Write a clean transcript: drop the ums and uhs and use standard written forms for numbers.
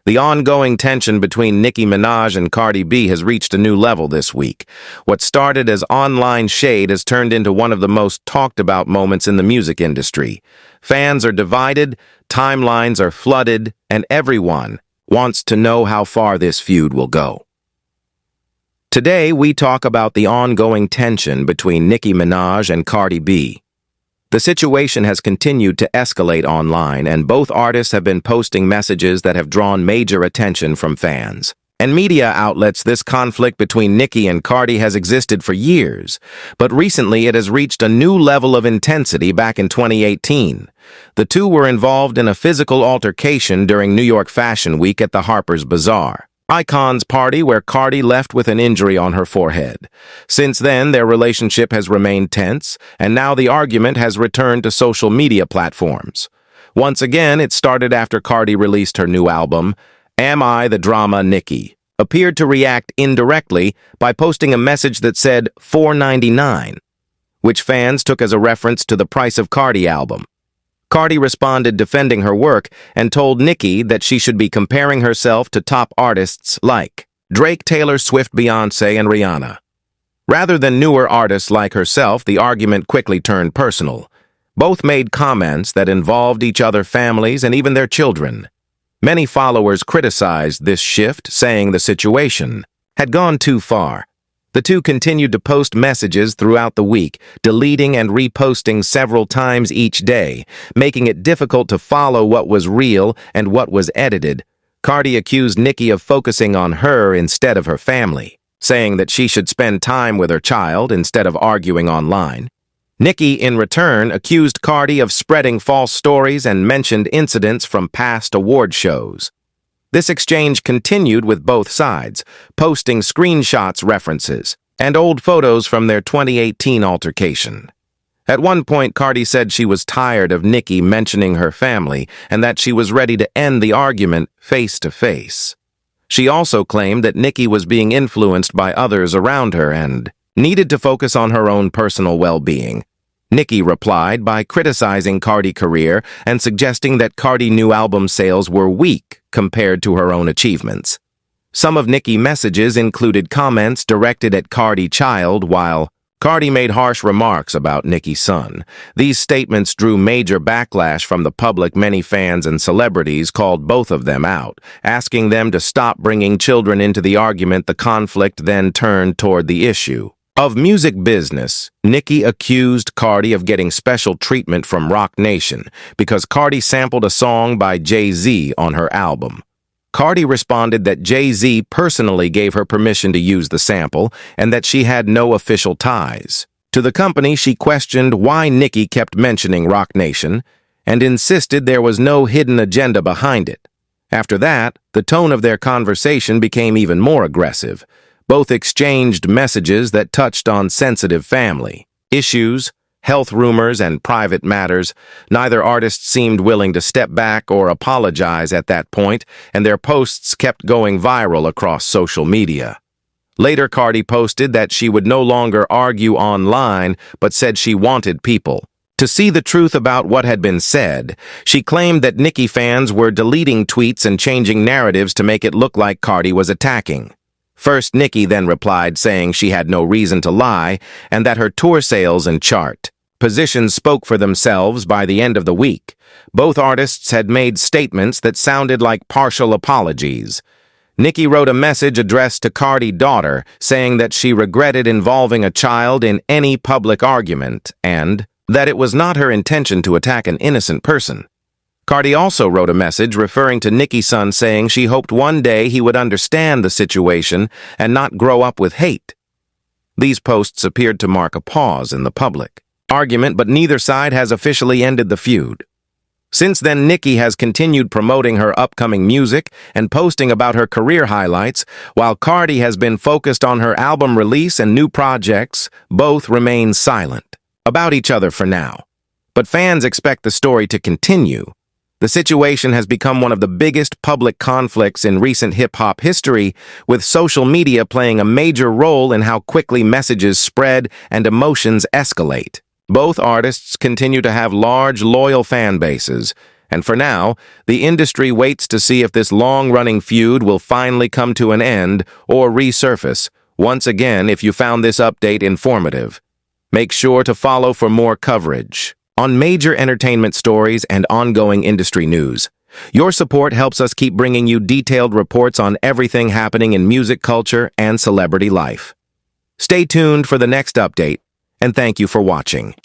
The ongoing tension between Nicki Minaj and Cardi B has reached a new level this week. What started as online shade has turned into one of the most talked about moments in the music industry. Fans are divided, timelines are flooded, and everyone wants to know how far this feud will go. Today, we talk about the ongoing tension between Nicki Minaj and Cardi B. The situation has continued to escalate online, and both artists have been posting messages that have drawn major attention from fans. And media outlets, this conflict between Nicki and Cardi has existed for years, but recently it has reached a new level of intensity back in 2018. The two were involved in a physical altercation during New York Fashion Week at the Harper's Bazaar Icons party, where Cardi left with an injury on her forehead. Since then, their relationship has remained tense, and now the argument has returned to social media platforms. Once again, it started after Cardi released her new album, Am I the Drama Nicki, appeared to react indirectly by posting a message that said $4.99, which fans took as a reference to the price of Cardi album. Cardi responded defending her work and told Nicki that she should be comparing herself to top artists like Drake, Taylor Swift, Beyoncé, and Rihanna. Rather than newer artists like herself, the argument quickly turned personal. Both made comments that involved each other's families and even their children. Many followers criticized this shift, saying the situation had gone too far. The two continued to post messages throughout the week, deleting and reposting several times each day, making it difficult to follow what was real and what was edited. Cardi accused Nicki of focusing on her instead of her family, saying that she should spend time with her child instead of arguing online. Nicki, in return, accused Cardi of spreading false stories and mentioned incidents from past award shows. This exchange continued with both sides, posting screenshots, references, and old photos from their 2018 altercation. At one point, Cardi said she was tired of Nicki mentioning her family and that she was ready to end the argument face to face. She also claimed that Nicki was being influenced by others around her and needed to focus on her own personal well-being. Nicki replied by criticizing Cardi's career and suggesting that Cardi's new album sales were weak compared to her own achievements. Some of Nicki's messages included comments directed at Cardi's child, while Cardi made harsh remarks about Nicki's son. These statements drew major backlash from the public. Many fans and celebrities called both of them out, asking them to stop bringing children into the argument. The conflict then turned toward the issue of music business. Nicki accused Cardi of getting special treatment from Roc Nation because Cardi sampled a song by Jay-Z on her album. Cardi responded that Jay-Z personally gave her permission to use the sample and that she had no official ties to the company. She questioned why Nicki kept mentioning Roc Nation and insisted there was no hidden agenda behind it. After that, the tone of their conversation became even more aggressive. Both exchanged messages that touched on sensitive family issues, health rumors, and private matters. Neither artist seemed willing to step back or apologize at that point, and their posts kept going viral across social media. Later, Cardi posted that she would no longer argue online, but said she wanted people to see the truth about what had been said. She claimed that Nicki fans were deleting tweets and changing narratives to make it look like Cardi was attacking. First, Nicki then replied saying she had no reason to lie and that her tour sales and chart positions spoke for themselves by the end of the week. Both artists had made statements that sounded like partial apologies. Nicki wrote a message addressed to Cardi's daughter saying that she regretted involving a child in any public argument and that it was not her intention to attack an innocent person. Cardi also wrote a message referring to Nicki's son, saying she hoped one day he would understand the situation and not grow up with hate. These posts appeared to mark a pause in the public argument, but neither side has officially ended the feud. Since then, Nicki has continued promoting her upcoming music and posting about her career highlights, while Cardi has been focused on her album release and new projects. Both remain silent about each other for now, but fans expect the story to continue. The situation has become one of the biggest public conflicts in recent hip-hop history, with social media playing a major role in how quickly messages spread and emotions escalate. Both artists continue to have large, loyal fan bases, And for now, the industry waits to see if this long-running feud will finally come to an end or resurface. Once again, if you found this update informative, make sure to follow for more coverage on major entertainment stories and ongoing industry news. Your support helps us keep bringing you detailed reports on everything happening in music culture and celebrity life. Stay tuned for the next update, and thank you for watching.